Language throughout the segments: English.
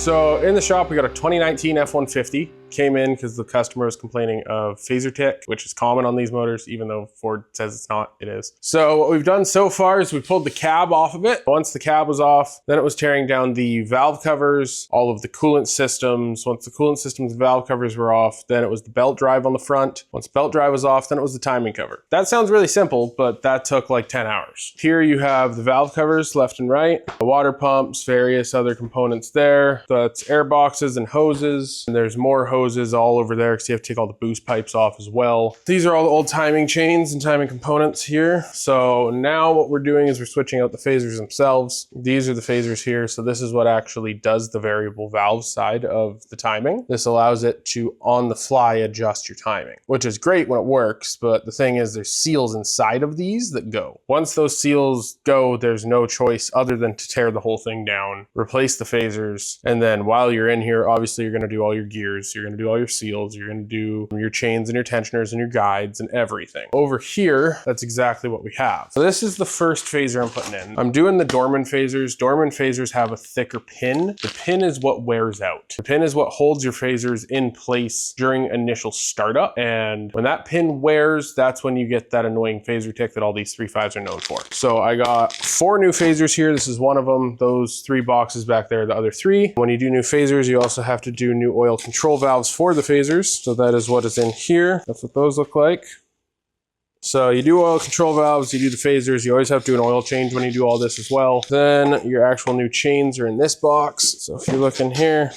So in the shop, we got a 2019 F-150. Came in because the customer was complaining of phaser tick, which is common on these motors, even though Ford says it's not, it is. So what we've done so far is we pulled the cab off of it. Once the cab was off, then it was tearing down the valve covers, all of the coolant systems. Once the coolant systems and valve covers were off, then it was the belt drive on the front. Once the belt drive was off, then it was the timing cover. That sounds really simple, but that took like 10 hours. Here you have the valve covers left and right, the water pumps, various other components there. That's air boxes and hoses, and there's more hoses all over there because you have to take all the boost pipes off as well. These are all the old timing chains and timing components here. So now what we're doing is we're switching out the phasers themselves. These are the phasers here. So this is what actually does the variable valve side of the timing. This allows it to on the fly adjust your timing, which is great when it works. But the thing is there's seals inside of these that go. Once those seals go, there's no choice other than to tear the whole thing down, replace the phasers. And then while you're in here, obviously you're going to do all your gears. You're going to do all your seals, you're going to do your chains and your tensioners and your guides and everything. Over here, that's exactly what we have. So this is the first phaser I'm putting in. I'm doing the Dorman phasers. Dorman phasers have a thicker pin. The pin is what wears out. The pin is what holds your phasers in place during initial startup. And when that pin wears, that's when you get that annoying phaser tick that all these 3.5s are known for. So I got 4 new phasers here. This is one of them. Those 3 boxes back there are the other 3. When you do new phasers, you also have to do new oil control valves for the phasers. So that is what is in here. That's what those look like. So you do oil control valves, you do the phasers, you always have to do an oil change when you do all this as well. Then your actual new chains are in this box. So if you look in here,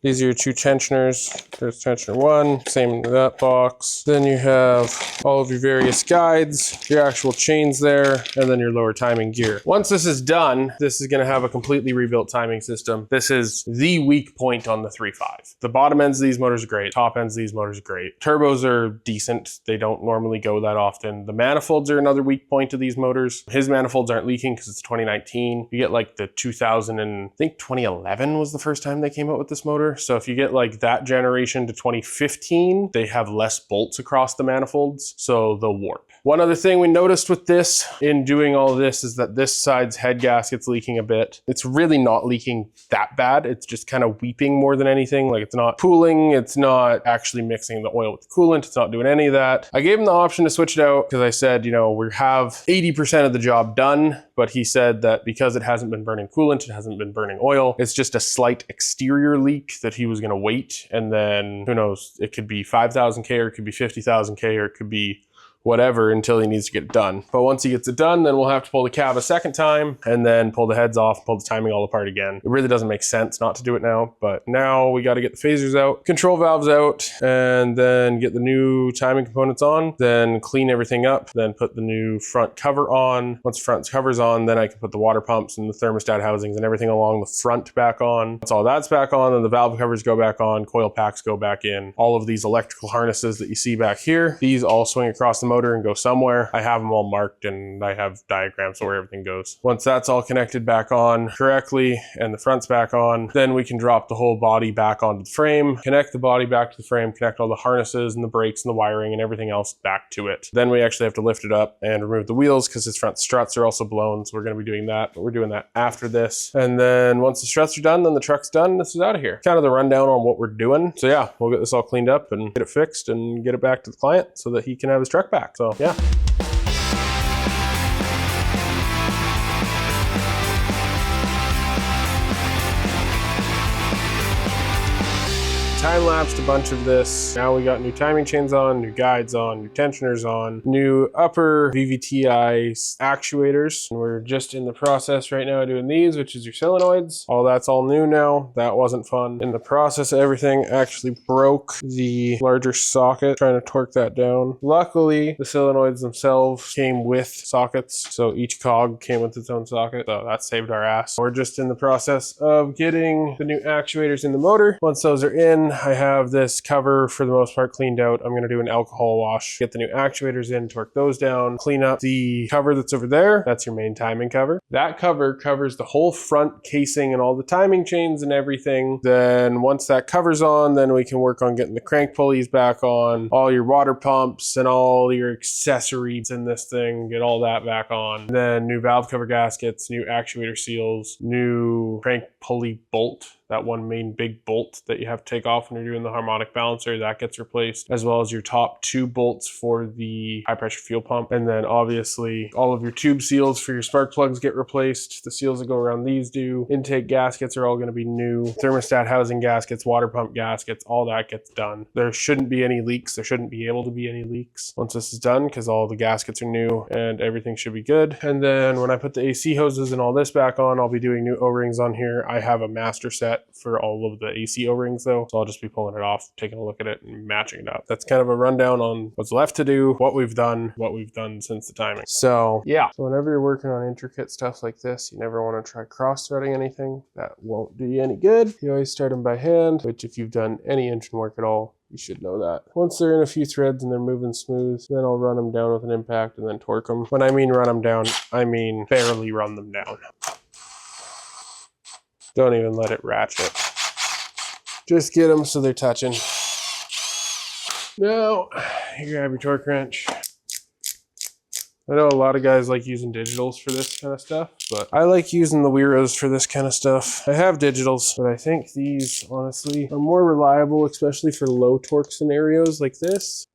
these are your 2 tensioners. There's tensioner 1, same in that box. Then you have all of your various guides, your actual chains there, and then your lower timing gear. Once this is done, this is gonna have a completely rebuilt timing system. This is the weak point on the 3.5. The bottom ends of these motors are great, top ends of these motors are great. Turbos are decent, they don't normally go that often. The manifolds are another weak point of these motors. His manifolds aren't leaking because it's 2019. You get like the 2000 and I think 2011 was the first time they came out with this motor. So if you get like that generation to 2015, they have less bolts across the manifolds, so they'll warp. One other thing we noticed with this in doing all of this is that this side's head gasket's leaking a bit. It's really not leaking that bad. It's just kind of weeping more than anything. Like it's not pooling. It's not actually mixing the oil with the coolant. It's not doing any of that. I gave him the option to switch it out because I said, you know, we have 80% of the job done, but he said that because it hasn't been burning coolant, it hasn't been burning oil, it's just a slight exterior leak that he was going to wait. And then who knows, it could be 5,000K or it could be 50,000K or it could be whatever until he needs to get it done. But once he gets it done, then we'll have to pull the cab a second time and then pull the heads off, pull the timing all apart again. It really doesn't make sense not to do it now, but now we got to get the phasers out, control valves out, and then get the new timing components on, then clean everything up, then put the new front cover on. Once the front cover's on, then I can put the water pumps and the thermostat housings and everything along the front back on. Once all that's back on, then the valve covers go back on, coil packs go back in. All of these electrical harnesses that you see back here, these all swing across the motor and go somewhere. I have them all marked and I have diagrams where everything goes. Once that's all connected back on correctly and the front's back on, then we can drop the whole body back onto the frame, connect the body back to the frame, connect all the harnesses and the brakes and the wiring and everything else back to it. Then we actually have to lift it up and remove the wheels because his front struts are also blown. So we're going to be doing that, but we're doing that after this. And then once the struts are done, then the truck's done. This is out of here. Kind of the rundown on what we're doing. So yeah, we'll get this all cleaned up and get it fixed and get it back to the client so that he can have his truck back. So yeah. Time-lapsed a bunch of this. Now we got new timing chains on, new guides on, new tensioners on, new upper VVTi actuators. And we're just in the process right now of doing these, which is your solenoids. All that's all new now. That wasn't fun. In the process of everything, actually broke the larger socket, trying to torque that down. Luckily, the solenoids themselves came with sockets, so each cog came with its own socket, so that saved our ass. We're just in the process of getting the new actuators in the motor. Once those are in, I have this cover for the most part cleaned out. I'm gonna do an alcohol wash, get the new actuators in, torque those down, clean up the cover that's over there. That's your main timing cover. That cover covers the whole front casing and all the timing chains and everything. Then once that cover's on, then we can work on getting the crank pulleys back on, all your water pumps and all your accessories in this thing, get all that back on. Then new valve cover gaskets, new actuator seals, new crank pulley bolt. That one main big bolt that you have to take off when you're doing the harmonic balancer, that gets replaced, as well as your top 2 bolts for the high pressure fuel pump. And then obviously all of your tube seals for your spark plugs get replaced. The seals that go around these do. Intake gaskets are all going to be new. Thermostat housing gaskets, water pump gaskets, all that gets done. There shouldn't be any leaks. There shouldn't be able to be any leaks once this is done because all the gaskets are new and everything should be good. And then when I put the AC hoses and all this back on, I'll be doing new O-rings on here. I have a master set for all of the AC O-rings though, so I'll just be pulling it off, taking a look at it and matching it up. That's kind of a rundown on what's left to do, what we've done since the timing. So yeah, so whenever you're working on intricate stuff like this, you never want to try cross-threading anything. That won't do you any good. You always start them by hand, which if you've done any engine work at all, you should know that. Once they're in a few threads and they're moving smooth, then I'll run them down with an impact and then torque them. When I mean run them down, I mean barely run them down. Don't even let it ratchet. Just get them so they're touching. Now, you grab your torque wrench. I know a lot of guys like using digitals for this kind of stuff, but I like using the Weros for this kind of stuff. I have digitals, but I think these, honestly, are more reliable, especially for low torque scenarios like this.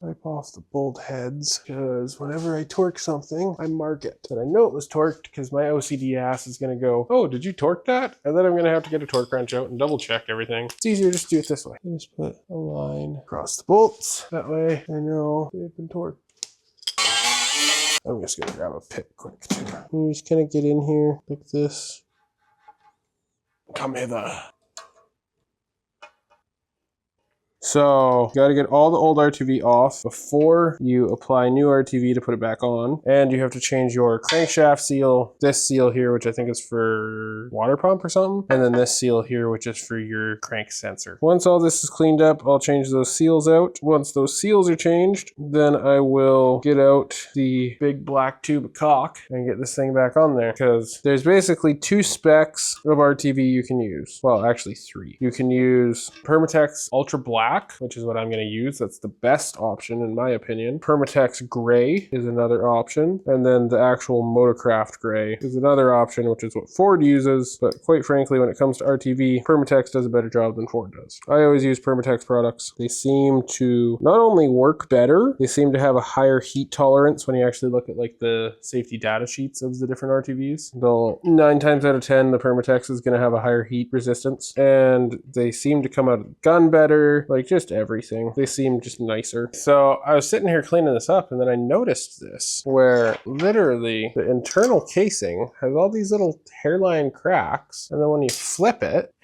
Wipe off the bolt heads, because whenever I torque something, I mark it. And I know it was torqued because my OCD ass is going to go, oh, did you torque that? And then I'm going to have to get a torque wrench out and double check everything. It's easier just to do it this way. I just put a line across the bolts. That way I know they've been torqued. I'm just going to grab a pick quick too. You just kind of get in here like this. Come hither. So, got to get all the old RTV off before you apply new RTV to put it back on. And you have to change your crankshaft seal, this seal here, which I think is for water pump or something. And then this seal here, which is for your crank sensor. Once all this is cleaned up, I'll change those seals out. Once those seals are changed, then I will get out the big black tube of caulk and get this thing back on there. Because there's basically 2 specs of RTV you can use. Well, actually 3. You can use Permatex Ultra Black, which is what I'm going to use. That's the best option in my opinion. Permatex Gray is another option. And then the actual Motorcraft Gray is another option, which is what Ford uses. But quite frankly, when it comes to RTV, Permatex does a better job than Ford does. I always use Permatex products. They seem to not only work better, they seem to have a higher heat tolerance when you actually look at like the safety data sheets of the different RTVs. They'll 9 times out of 10, the Permatex is going to have a higher heat resistance. And they seem to come out of the gun better. Like just everything. They seem just nicer. So I was sitting here cleaning this up and then I noticed this where literally the internal casing has all these little hairline cracks, and then when you flip it,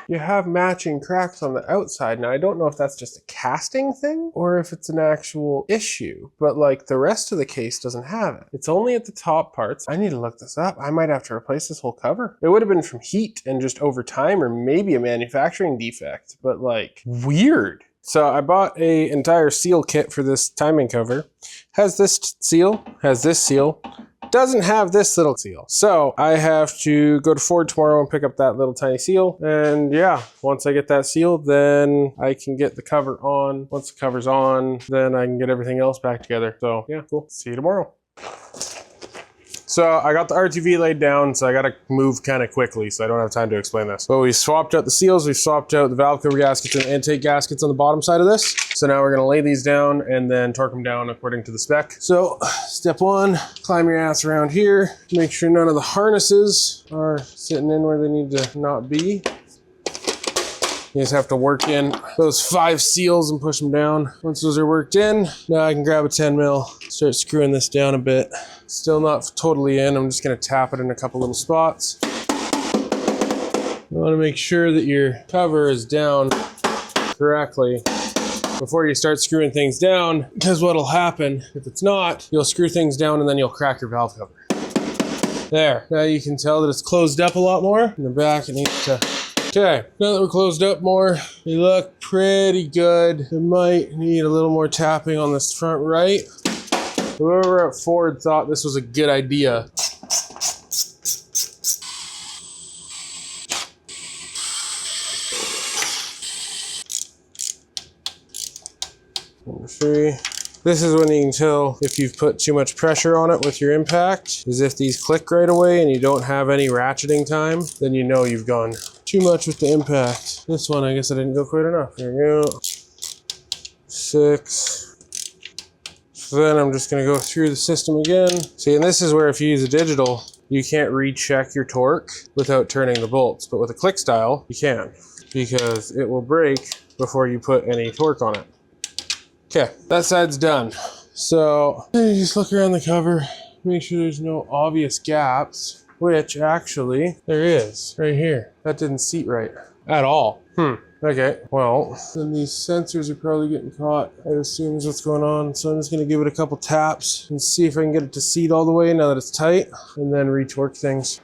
you have matching cracks on the outside. Now, I don't know if that's just a casting thing or if it's an actual issue, but like the rest of the case doesn't have it. It's only at the top parts. I need to look this up. I might have to replace this whole cover. It would have been from heat and just over time, or maybe a manufacturing defect, but like weird. So I bought an entire seal kit for this timing cover. Has this seal, has this seal, doesn't have this little seal. So I have to go to Ford tomorrow and pick up that little tiny seal. And yeah, once I get that seal, then I can get the cover on. Once the cover's on, then I can get everything else back together. So yeah, cool. See you tomorrow. So I got the RTV laid down, so I got to move kind of quickly, so I don't have time to explain this. But we swapped out the seals, we swapped out the valve cover gaskets and intake gaskets on the bottom side of this. So now we're going to lay these down and then torque them down according to the spec. So step 1, climb your ass around here. Make sure none of the harnesses are sitting in where they need to not be. You just have to work in those 5 seals and push them down. Once those are worked in, now I can grab a 10 mil, start screwing this down a bit. Still not totally in, I'm just gonna tap it in a couple little spots. You wanna make sure that your cover is down correctly before you start screwing things down, because what'll happen if it's not, you'll screw things down and then you'll crack your valve cover. There, now you can tell that it's closed up a lot more. In the back, it needs to... Okay, now that we're closed up more, they look pretty good. It might need a little more tapping on this front right. Whoever at Ford thought this was a good idea. Number 3. This is when you can tell if you've put too much pressure on it with your impact, is if these click right away and you don't have any ratcheting time, then you know you've gone too much with the impact. This one, I guess I didn't go quite enough. There we go. 6. So then I'm just gonna go through the system again. See, and this is where if you use a digital, you can't recheck your torque without turning the bolts. But with a click style, you can, because it will break before you put any torque on it. Okay, that side's done. So then you just look around the cover, make sure there's no obvious gaps, which actually there is right here. That didn't seat right at all. Okay, well, then these sensors are probably getting caught, I assume is what's going on. So I'm just gonna give it a couple taps and see if I can get it to seat all the way now that it's tight, and then retorque things.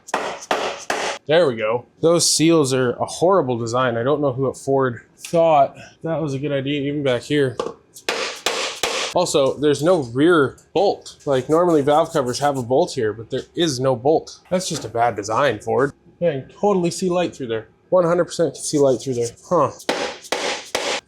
There we go. Those seals are a horrible design. I don't know who at Ford thought that was a good idea, even back here. Also, there's no rear bolt. Like normally valve covers have a bolt here, but there is no bolt. That's just a bad design, Ford. Yeah, you can totally see light through there. 100% can see light through there. Huh.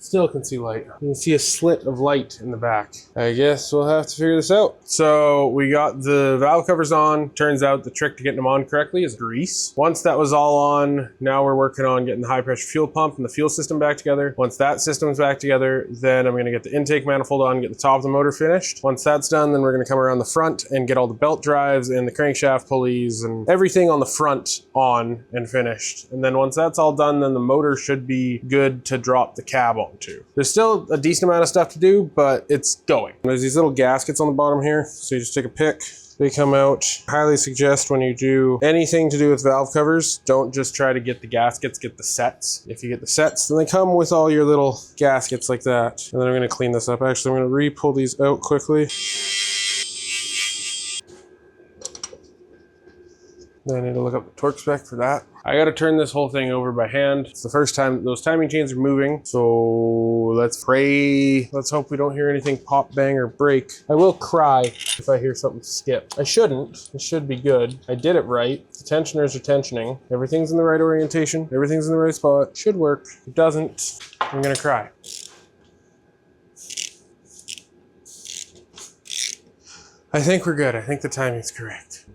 Still can see light. You can see a slit of light in the back. I guess we'll have to figure this out. So we got the valve covers on. Turns out the trick to getting them on correctly is grease. Once that was all on, now we're working on getting the high pressure fuel pump and the fuel system back together. Once that system's back together, then I'm gonna get the intake manifold on, get the top of the motor finished. Once that's done, then we're gonna come around the front and get all the belt drives and the crankshaft pulleys and everything on the front on and finished. And then once that's all done, then the motor should be good to drop the cab on. There's still a decent amount of stuff to do, but it's going. There's these little gaskets on the bottom here, so you just take a pick, they come out. Highly suggest when you do anything to do with valve covers, don't just try to get the gaskets, get the sets. If you get the sets, then they come with all your little gaskets like that. And then I'm gonna clean this up. Actually, I'm gonna re-pull these out quickly. Then I need to look up the torque spec for that. I gotta turn this whole thing over by hand. It's the first time that those timing chains are moving, so let's pray. Let's hope we don't hear anything pop, bang, or break. I will cry if I hear something skip. I shouldn't. It should be good. I did it right. The tensioners are tensioning. Everything's in the right orientation. Everything's in the right spot. Should work. If it doesn't, I'm gonna cry. I think we're good. I think the timing's correct.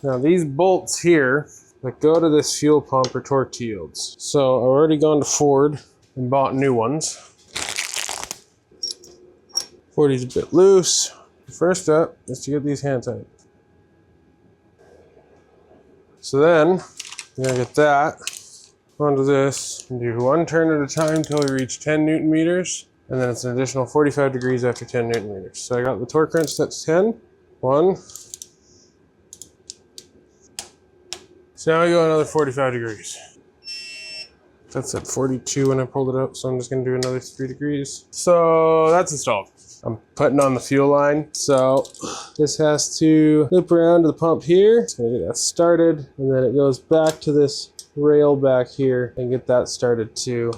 Now these bolts here that go to this fuel pump are torque yields. So I've already gone to Ford and bought new ones. 40's a bit loose. The first step is to get these hand tight. So then we're gonna get that onto this and do one turn at a time until we reach 10 Newton meters. And then it's an additional 45 degrees after 10 Newton meters. So I got the torque wrench set to 10. 1. So now we go another 45 degrees. That's at 42 when I pulled it up, so I'm just gonna do another 3 degrees. So that's installed. I'm putting on the fuel line. So this has to loop around to the pump here. It's gonna get that started, and then it goes back to this rail back here and get that started too,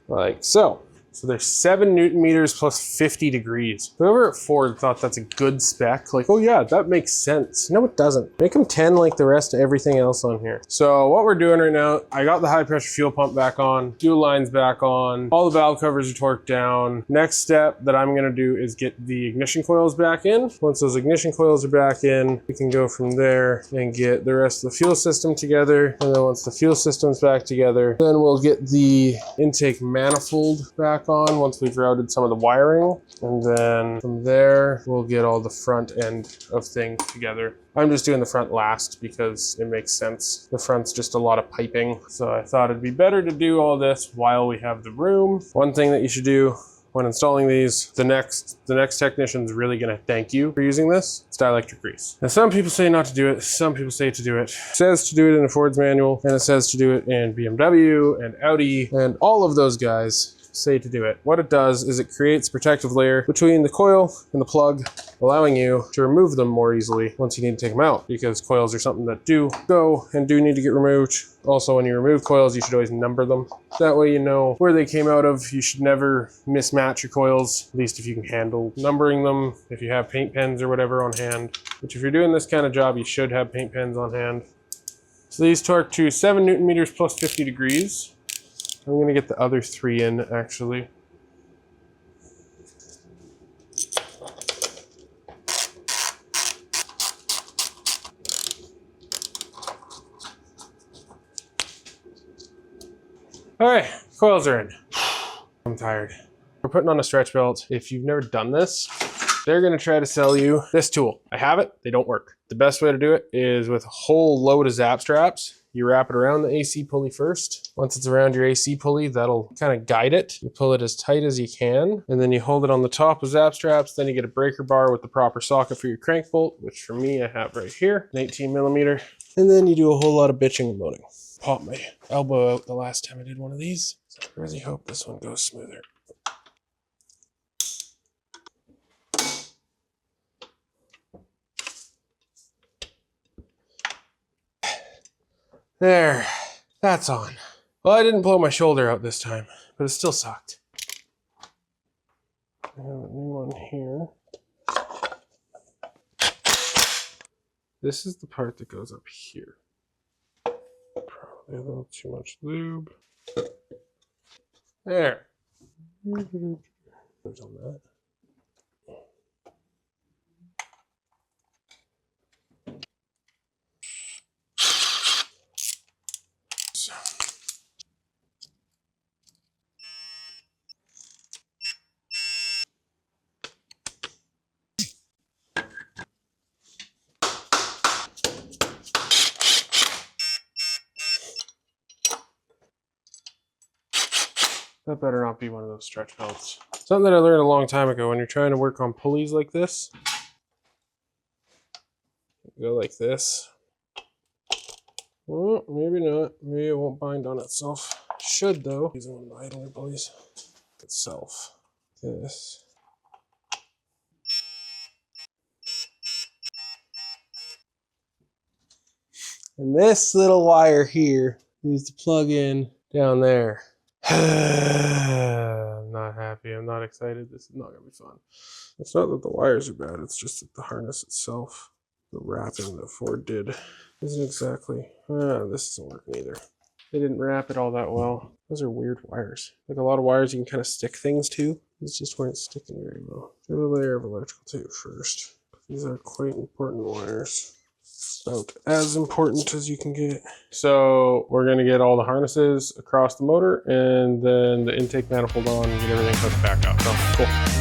like so. So there's 7 Newton meters plus 50 degrees. Whoever at Ford thought that's a good spec, like, oh yeah, that makes sense. No, it doesn't. Make them 10 like the rest of everything else on here. So what we're doing right now, I got the high pressure fuel pump back on, fuel lines back on, all the valve covers are torqued down. Next step that I'm gonna do is get the ignition coils back in. Once those ignition coils are back in, we can go from there and get the rest of the fuel system together. And then once the fuel system's back together, then we'll get the intake manifold back on once we've routed some of the wiring, and then from there we'll get all the front end of things together. I'm just doing the front last because it makes sense. The front's just a lot of piping, so I thought it'd be better to do all this while we have the room. One thing that you should do when installing these, the next technician's really gonna thank you for using this. It's dielectric grease. Now some people say not to do it, some people say to do it. It says to do it in a Ford's manual, and it says to do it in BMW and Audi and all of those guys. say to do it. What it does is it creates a protective layer between the coil and the plug, allowing you to remove them more easily once you need to take them out, because coils are something that do go and do need to get removed. Also, when you remove coils, you should always number them. That way you know where they came out of. You should never mismatch your coils, at least if you can handle numbering them, if you have paint pens or whatever on hand. Which if you're doing this kind of job, you should have paint pens on hand. So these torque to 7 Newton meters plus 50 degrees. I'm gonna get the other 3 in, actually. All right, coils are in. I'm tired. We're putting on a stretch belt. If you've never done this, they're gonna try to sell you this tool. I have it, they don't work. The best way to do it is with a whole load of zap straps. You wrap it around the AC pulley first. Once it's around your AC pulley, that'll kind of guide it. You pull it as tight as you can, and then you hold it on the top of zap straps. Then you get a breaker bar with the proper socket for your crank bolt, which for me, I have right here, an 18 millimeter. And then you do a whole lot of bitching and moaning. Popped my elbow out the last time I did one of these. So I really hope this one goes smoother. There, that's on. Well, I didn't blow my shoulder out this time, but it still sucked. I have a new one here. This is the part that goes up here. Probably a little too much lube. There. There's on that. That better not be one of those stretch belts. Something that I learned a long time ago, when you're trying to work on pulleys like this, go like this. Well, maybe not. Maybe it won't bind on itself. Should though. Using one of the idler pulleys itself. This. And this little wire here needs to plug in down there. I'm not happy. I'm not excited. This is not going to be fun. It's not that the wires are bad. It's just that the harness itself, the wrapping that Ford did, isn't exactly... this isn't working either. They didn't wrap it all that well. Those are weird wires. Like a lot of wires you can kind of stick things to. These just weren't sticking very well. Do a layer of electrical tape first. These are quite important wires. About as important as you can get. So we're going to get all the harnesses across the motor and then the intake manifold on and get everything hooked back up. So cool.